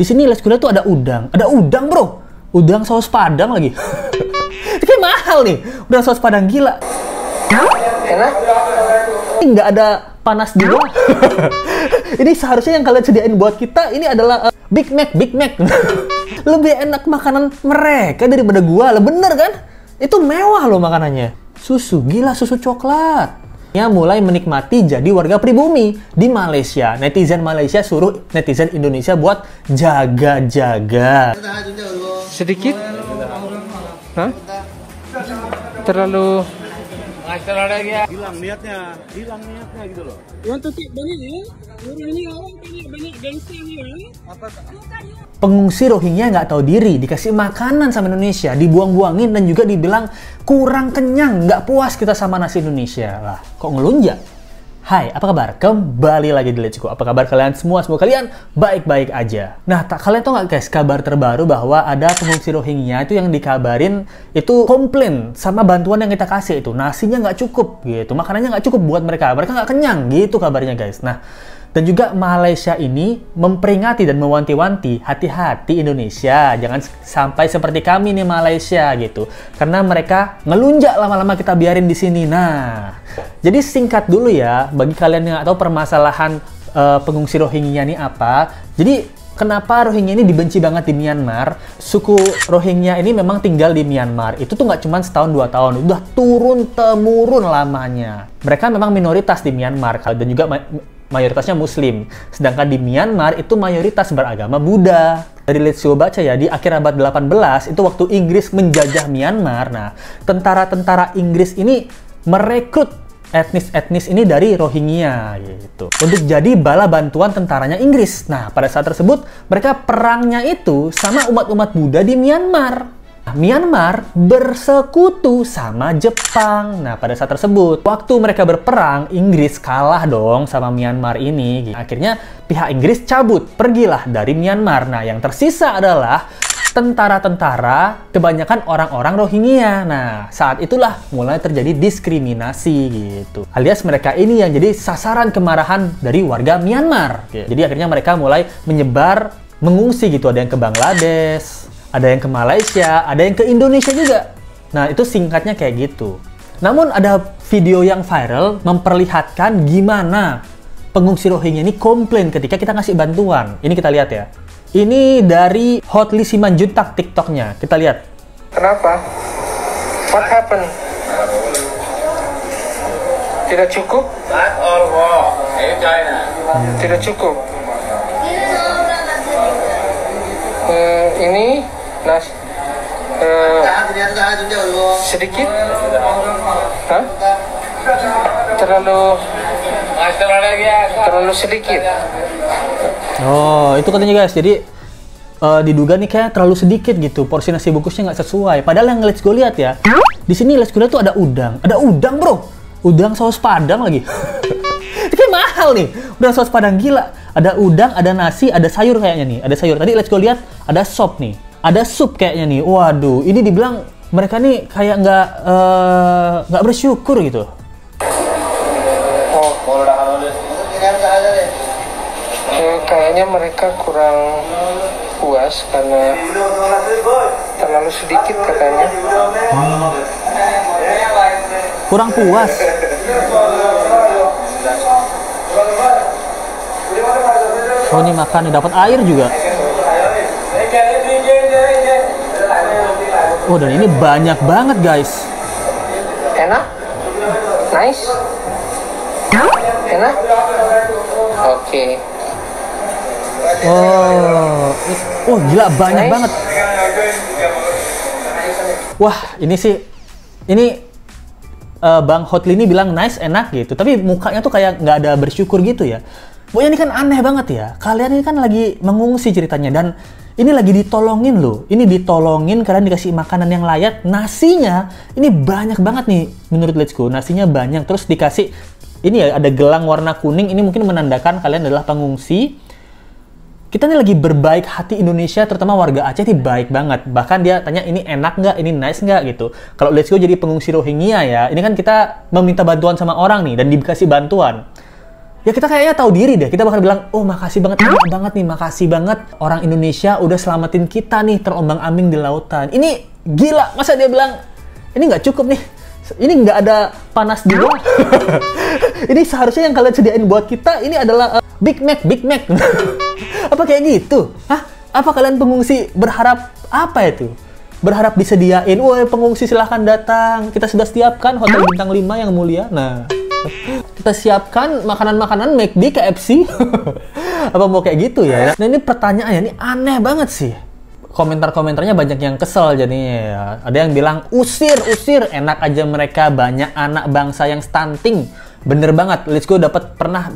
Di sini Let's Go lihat tuh ada udang bro, udang saus padang lagi. Itu kayak mahal nih, udang saus padang, gila. Enak? Nggak ada panas di bawah. Ini seharusnya yang kalian sediain buat kita ini adalah Big Mac. Lebih enak makanan mereka daripada gua lah, bener kan? Itu mewah loh makanannya. Susu, gila, susu coklat. Ya, mulai menikmati jadi warga pribumi di Malaysia. Netizen Malaysia suruh netizen Indonesia buat jaga-jaga. Sedikit? Hah? Terlalu... hilang niatnya gitu loh. Pengungsi Rohingya nggak tahu diri, dikasih makanan sama Indonesia, dibuang-buangin dan juga dibilang kurang kenyang, nggak puas kita sama nasi Indonesia. Lah, kok ngelunjak? Hai, apa kabar? Kembali lagi di Let's Go. Apa kabar kalian semua? Semoga kalian baik-baik aja. Nah, kalian tahu nggak guys, kabar terbaru bahwa ada pengungsi Rohingya itu yang dikabarin itu komplain sama bantuan yang kita kasih itu. Nasinya nggak cukup gitu, makanannya nggak cukup buat mereka. Mereka nggak kenyang gitu kabarnya guys. Nah, dan juga Malaysia ini memperingati dan mewanti-wanti, hati-hati Indonesia, jangan sampai seperti kami nih Malaysia gitu. Karena mereka ngelunjak lama-lama kita biarin di sini. Nah, jadi singkat dulu ya, bagi kalian yang nggak tahu permasalahan pengungsi Rohingya ini apa. Jadi kenapa Rohingya ini dibenci banget di Myanmar? Suku Rohingya ini memang tinggal di Myanmar. Itu tuh nggak cuma setahun 2 tahun, udah turun-temurun lamanya. Mereka memang minoritas di Myanmar dan juga mayoritasnya Muslim. Sedangkan di Myanmar itu mayoritas beragama Buddha. Dari Let's Go baca ya, di akhir abad 18 itu waktu Inggris menjajah Myanmar. Nah, tentara-tentara Inggris ini merekrut etnis-etnis ini dari Rohingya gitu untuk jadi bala bantuan tentaranya Inggris. Nah, pada saat tersebut mereka perangnya itu sama umat-umat Buddha di Myanmar. Myanmar bersekutu sama Jepang. Nah, pada saat tersebut, waktu mereka berperang, Inggris kalah dong sama Myanmar ini. Akhirnya pihak Inggris cabut, pergilah dari Myanmar. Nah, yang tersisa adalah tentara-tentara, kebanyakan orang-orang Rohingya. Nah, saat itulah mulai terjadi diskriminasi gitu. Alias mereka ini yang jadi sasaran kemarahan dari warga Myanmar. Jadi akhirnya mereka mulai menyebar, mengungsi gitu. Ada yang ke Bangladesh, ada yang ke Malaysia, ada yang ke Indonesia juga. Nah, itu singkatnya kayak gitu. Namun ada video yang viral memperlihatkan gimana pengungsi Rohingya ini komplain ketika kita ngasih bantuan. Ini kita lihat ya. Ini dari Hotli Simanjuntak TikToknya. Kita lihat. Kenapa? What happened? Tidak cukup? Tidak cukup. Ini sedikit? Hah? Terlalu sedikit. Oh, itu katanya guys. Jadi diduga nih kayak terlalu sedikit gitu. Porsi nasi bungkusnya nggak sesuai. Padahal yang Let's Go lihat ya, di sini Let's Go lihat tuh ada udang bro, udang saus padang lagi. Itu kayak mahal nih, udang saus padang, gila. Ada udang, ada nasi, ada sayur kayaknya nih. Ada sayur. Tadi Let's Go lihat ada sop nih. Ada sup kayaknya nih. Waduh, ini dibilang mereka nih kayak nggak bersyukur gitu. Oh, kayaknya mereka kurang puas karena terlalu sedikit katanya. Kurang puas. Oh, ini makan nih, dapat air juga. Oh, dan ini banyak banget guys. Enak? Nice? Enak? Oke. Oh, gila, banyak banget. Wah, ini sih, Bang Hotli ini bilang nice, enak gitu. Tapi mukanya tuh kayak nggak ada bersyukur gitu ya. Pokoknya ini kan aneh banget ya. Kalian ini kan lagi mengungsi ceritanya dan ini lagi ditolongin loh. Ini ditolongin, kalian dikasih makanan yang layak. Nasinya ini banyak banget nih menurut Let's Go. Nasinya banyak, terus dikasih ini ya, ada gelang warna kuning. Ini mungkin menandakan kalian adalah pengungsi. Kita nih lagi berbaik hati Indonesia, terutama warga Aceh ini baik banget. Bahkan dia tanya ini enak nggak, ini nice nggak gitu. Kalau Let's Go jadi pengungsi Rohingya ya, ini kan kita meminta bantuan sama orang nih dan dikasih bantuan. ya kita kayaknya tahu diri deh. Kita bakal bilang, oh makasih banget, makasih banget orang Indonesia udah selamatin kita nih terombang-ambing di lautan. Ini gila, masa dia bilang ini nggak cukup nih, ini nggak ada panas di bawah. Ini seharusnya yang kalian sediain buat kita ini adalah Big Mac. Apa kayak gitu? Hah? Apa kalian pengungsi berharap apa itu? Berharap disediain, woi pengungsi silahkan datang, kita sudah siapkan hotel bintang 5 yang mulia. Nah, kita siapkan makanan-makanan McD, KFC. Apa mau kayak gitu ya? Nah ini pertanyaannya, ini aneh banget sih. Komentar-komentarnya banyak yang kesel jadinya ya. Ada yang bilang, usir, enak aja mereka, banyak anak bangsa yang stunting. Bener banget, Let's Go pernah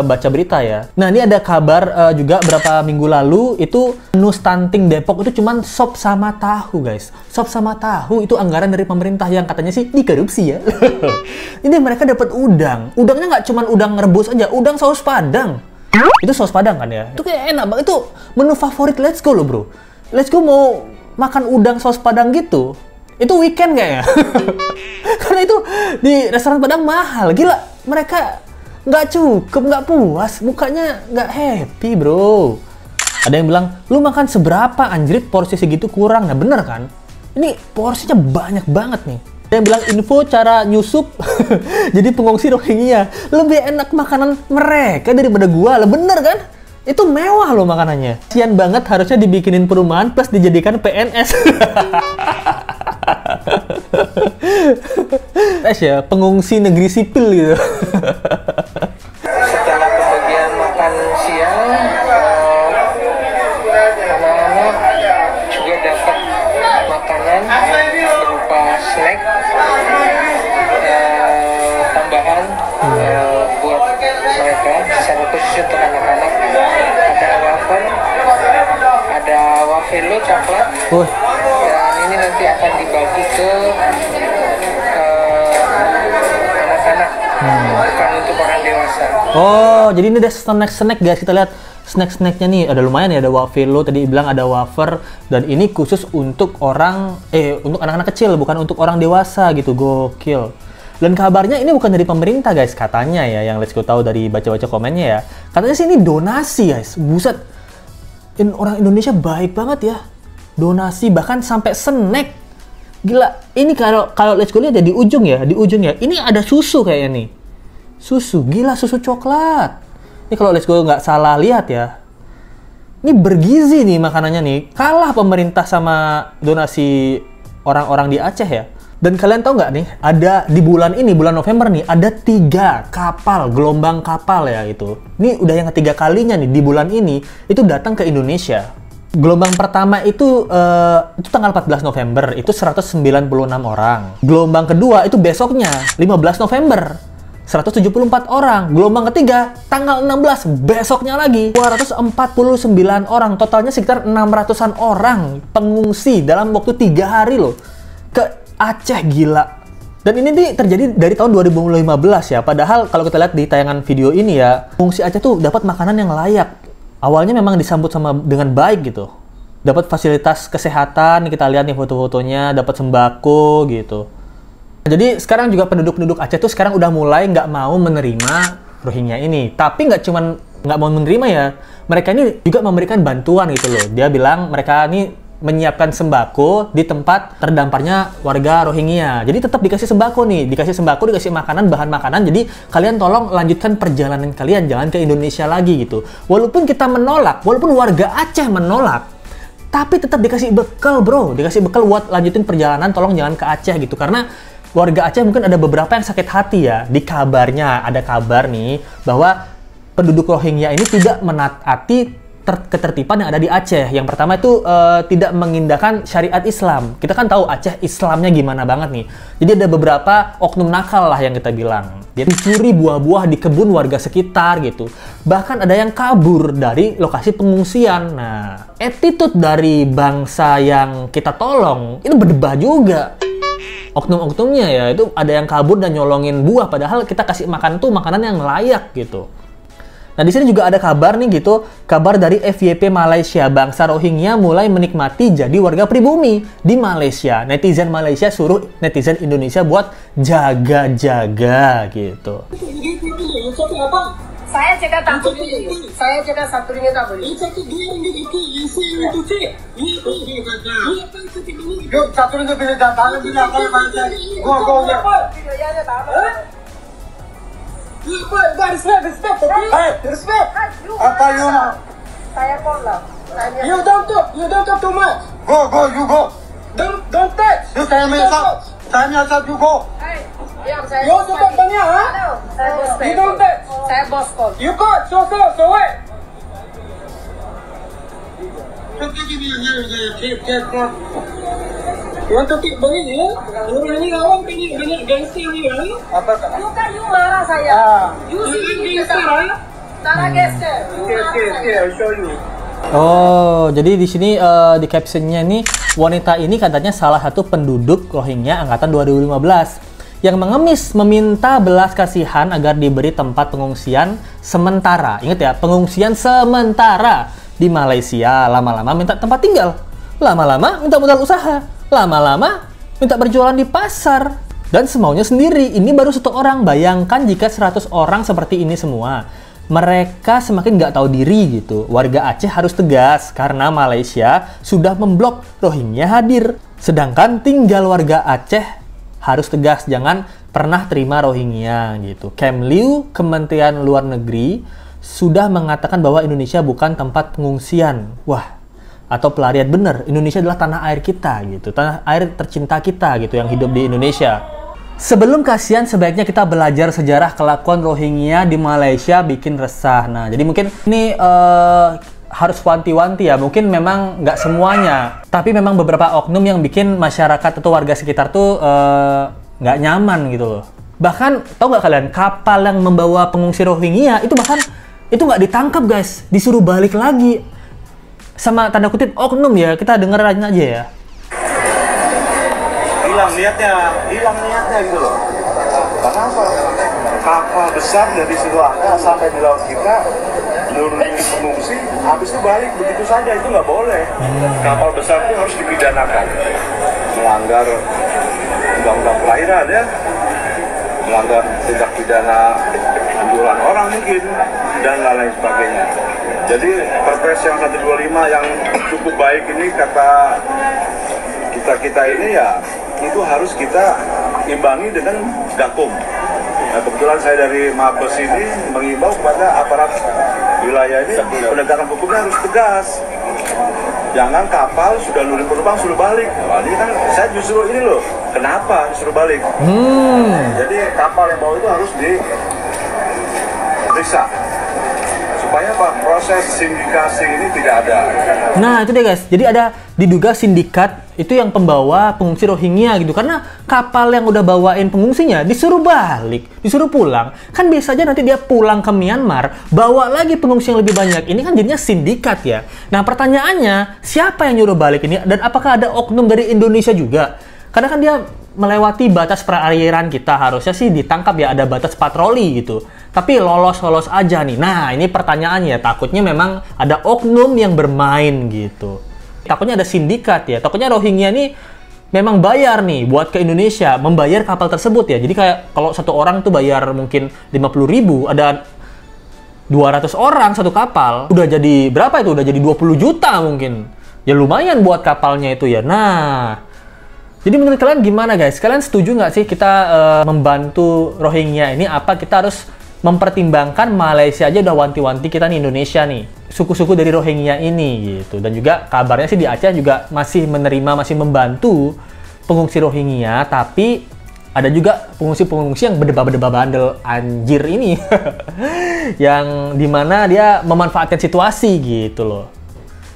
baca berita ya. Nah ini ada kabar juga berapa minggu lalu, itu menu stunting Depok itu cuman sop sama tahu guys. Sop sama tahu itu anggaran dari pemerintah yang katanya sih dikorupsi ya. Ini mereka dapat udang. Udangnya nggak cuman udang rebus aja, udang saus padang. Itu saus padang kan ya? Itu kayak enak banget, itu menu favorit Let's Go loh bro. Let's Go mau makan udang saus padang gitu. Itu weekend kayaknya. Karena itu di restoran Padang mahal. Gila, mereka nggak cukup, nggak puas. Mukanya nggak happy, bro. Ada yang bilang, lu makan seberapa anjrit, porsi segitu kurang. Nah, bener kan? Ini porsinya banyak banget nih. Ada yang bilang, info cara nyusup jadi pengungsi Rohingya. Lebih enak makanan mereka daripada gua. Lah bener kan? Itu mewah loh makanannya. Kasian banget harusnya dibikinin perumahan plus dijadikan PNS. Ya, pengungsi negeri sipil gitu. Setelah pembagian makan siang, anak-anak juga dapat makanan berupa snack tambahan buat mereka secara khusus untuk anak-anak. Ada wafer, ada wafelo coklat. Dan ini nanti akan dibagi ke anak-anak, bukan untuk orang dewasa. Oh, jadi ini ada snack guys. Kita lihat snack-snacknya nih. Ada lumayan ya, ada wafelo, tadi bilang ada wafer. Dan ini khusus untuk untuk anak-anak kecil, bukan untuk orang dewasa gitu. Gokil. Dan kabarnya ini bukan dari pemerintah guys, katanya ya, yang Let's Go tahu dari baca-baca komennya ya. Katanya sih ini donasi guys. Buset. Orang Indonesia baik banget ya. Donasi bahkan sampai snack. Gila, ini kalau Let's Go lihat ya di ujung ya, ini ada susu kayaknya nih. Susu, gila, susu coklat. Ini kalau Let's Go nggak salah lihat ya. Ini bergizi nih makanannya nih. Kalah pemerintah sama donasi orang-orang di Aceh ya. Dan kalian tahu nggak nih, ada di bulan ini, bulan November nih, ada 3 kapal, gelombang kapal ya itu. Ini udah yang ketiga kalinya nih di bulan ini, itu datang ke Indonesia. Gelombang pertama itu tanggal 14 November, itu 196 orang. Gelombang kedua itu besoknya, 15 November, 174 orang. Gelombang ketiga, tanggal 16, besoknya lagi, 249 orang. Totalnya sekitar 600-an orang pengungsi dalam waktu 3 hari loh. Ke Aceh, gila. Dan ini nih terjadi dari tahun 2015 ya. Padahal kalau kita lihat di tayangan video ini ya, pengungsi Aceh tuh dapat makanan yang layak. Awalnya memang disambut dengan baik gitu. Dapat fasilitas kesehatan, kita lihat nih foto-fotonya, dapat sembako gitu. Jadi sekarang juga penduduk Aceh tuh sekarang udah mulai nggak mau menerima Rohingya ini. Tapi nggak cuman nggak mau menerima ya, mereka ini juga memberikan bantuan gitu loh. Dia bilang mereka ini menyiapkan sembako di tempat terdamparnya warga Rohingya. Jadi tetap dikasih sembako nih, dikasih makanan, bahan makanan. Jadi kalian tolong lanjutkan perjalanan kalian, jangan ke Indonesia lagi gitu. Walaupun kita menolak, walaupun warga Aceh menolak, tapi tetap dikasih bekal bro, dikasih bekal buat lanjutin perjalanan, tolong jangan ke Aceh gitu. Karena warga Aceh mungkin ada beberapa yang sakit hati ya. Di kabarnya, ada kabar nih bahwa penduduk Rohingya ini tidak menaati ketertiban yang ada di Aceh. Yang pertama itu tidak mengindahkan syariat Islam. Kita kan tahu Aceh Islamnya gimana banget nih. Jadi ada beberapa oknum nakal lah yang kita bilang. Dia mencuri buah-buah di kebun warga sekitar gitu. Bahkan ada yang kabur dari lokasi pengungsian. Nah, attitude dari bangsa yang kita tolong itu berdebah juga. Oknum-oknumnya ya, itu ada yang kabur dan nyolongin buah. Padahal kita kasih makan tuh makanan yang layak gitu. Nah, di sini juga ada kabar nih gitu, kabar dari FYP Malaysia, bangsa Rohingya mulai menikmati jadi warga pribumi di Malaysia. Netizen Malaysia suruh netizen Indonesia buat jaga-jaga gitu. Saya cakap tak beli. Saya cakap RM1 tak beli. Yuk, RM1 bisa datang bila kalau bangsa. Go. Videonya tak apa. Respect. Apa you nak? Saya call lah. You don't talk too much. Go, you go. Don't touch. You saya menyesal you go. Hey, diam saya. You suka tanya, ha? No, saya bos. You don't touch. Saya bos call. You go, so wait. Give me a hair, you want to keep bangin ya? Orang ini kawan banyak gangster ni kan? Apa? You marah saya. You sini gangster, ha? Tara gangster. Okay, I'll show you. Oh, jadi di sini di captionnya nih, wanita ini katanya salah satu penduduk Rohingya angkatan 2015 yang mengemis meminta belas kasihan agar diberi tempat pengungsian sementara. Ingat ya, pengungsian sementara di Malaysia. Lama-lama minta tempat tinggal, lama-lama minta modal usaha, lama-lama minta berjualan di pasar, dan semaunya sendiri. Ini baru 1 orang, bayangkan jika 100 orang seperti ini semua. Mereka semakin nggak tahu diri gitu. Warga Aceh harus tegas karena Malaysia sudah memblok Rohingya hadir. Sedangkan tinggal warga Aceh harus tegas, jangan pernah terima Rohingya gitu. Kemlu, Kementerian Luar Negeri, sudah mengatakan bahwa Indonesia bukan tempat pengungsian. Wah, atau pelarian. Bener, Indonesia adalah tanah air kita gitu, tanah air tercinta kita gitu yang hidup di Indonesia. Sebelum kasihan, sebaiknya kita belajar sejarah kelakuan Rohingya di Malaysia, bikin resah. Nah, jadi mungkin ini harus wanti-wanti ya. Mungkin memang nggak semuanya, tapi memang beberapa oknum yang bikin masyarakat atau warga sekitar tuh nggak nyaman gitu loh. Bahkan, tau nggak kalian, kapal yang membawa pengungsi Rohingya itu bahkan itu nggak ditangkap guys, disuruh balik lagi sama tanda kutip oknum ya. Kita dengerin aja ya. Hilang niatnya gitu loh. Karena apa? Kapal besar dari Sidoarjo sampai di laut kita nurunin pengungsi, habis itu balik begitu saja, itu nggak boleh. Kapal besar itu harus dipidanakan, melanggar undang-undang perairan ya, melanggar tindak pidana penjualan orang mungkin, dan lain sebagainya. Jadi Perpres yang 125 yang cukup baik ini kata kita ini ya, itu harus kita imbangi dengan Gakum. Nah, kebetulan saya dari Mabes ini mengimbau kepada aparat wilayah ini, penegakan hukumnya harus tegas. Jangan kapal sudah nurin penumpang suruh balik. Nah, ini kan saya justru ini loh, kenapa disuruh balik? Jadi kapal yang bawa itu harus diperiksa supaya apa? Proses sindikasi ini tidak ada. Nah itu dia guys, jadi ada diduga sindikat itu yang pembawa pengungsi Rohingya gitu, karena kapal yang udah bawain pengungsinya disuruh balik, disuruh pulang. Kan biasa aja nanti dia pulang ke Myanmar, bawa lagi pengungsi yang lebih banyak. Ini kan jadinya sindikat ya. Nah pertanyaannya, siapa yang nyuruh balik ini, dan apakah ada oknum dari Indonesia juga? Karena kan dia melewati batas perairan kita, harusnya sih ditangkap ya, ada batas patroli gitu. Tapi lolos-lolos aja nih. Nah ini pertanyaannya, takutnya memang ada oknum yang bermain gitu. Takutnya ada sindikat ya, takutnya Rohingya nih memang bayar nih buat ke Indonesia, membayar kapal tersebut ya. Jadi kayak kalau satu orang tuh bayar mungkin 50.000, ada 200 orang satu kapal, udah jadi berapa itu? Udah jadi 20 juta mungkin. Ya lumayan buat kapalnya itu ya. Nah, jadi menurut kalian gimana guys? Kalian setuju nggak sih kita membantu Rohingya ini? Apa kita harus mempertimbangkan Malaysia aja udah wanti-wanti kita nih, Indonesia nih, suku-suku dari Rohingya ini gitu. Dan juga kabarnya sih di Aceh juga masih menerima, masih membantu pengungsi Rohingya, tapi ada juga pengungsi-pengungsi yang berdebah-berdebah bandel anjir ini yang dimana dia memanfaatkan situasi gitu loh.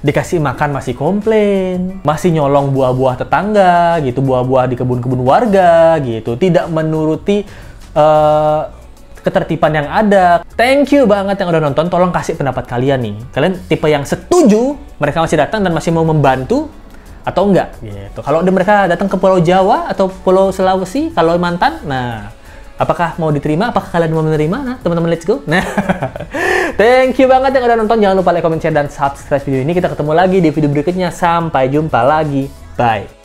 Dikasih makan masih komplain, masih nyolong buah-buah tetangga gitu, buah-buah di kebun-kebun warga gitu, tidak menuruti ketertiban yang ada. Thank you banget yang udah nonton. Tolong kasih pendapat kalian nih. Kalian tipe yang setuju mereka masih datang dan masih mau membantu atau enggak gitu. Kalau mereka datang ke Pulau Jawa atau Pulau Sulawesi, Kalimantan, nah apakah mau diterima? Apakah kalian mau menerima? Nah, teman-teman let's go. Nah, thank you banget yang udah nonton. Jangan lupa like, comment, share, dan subscribe video ini. Kita ketemu lagi di video berikutnya. Sampai jumpa lagi. Bye.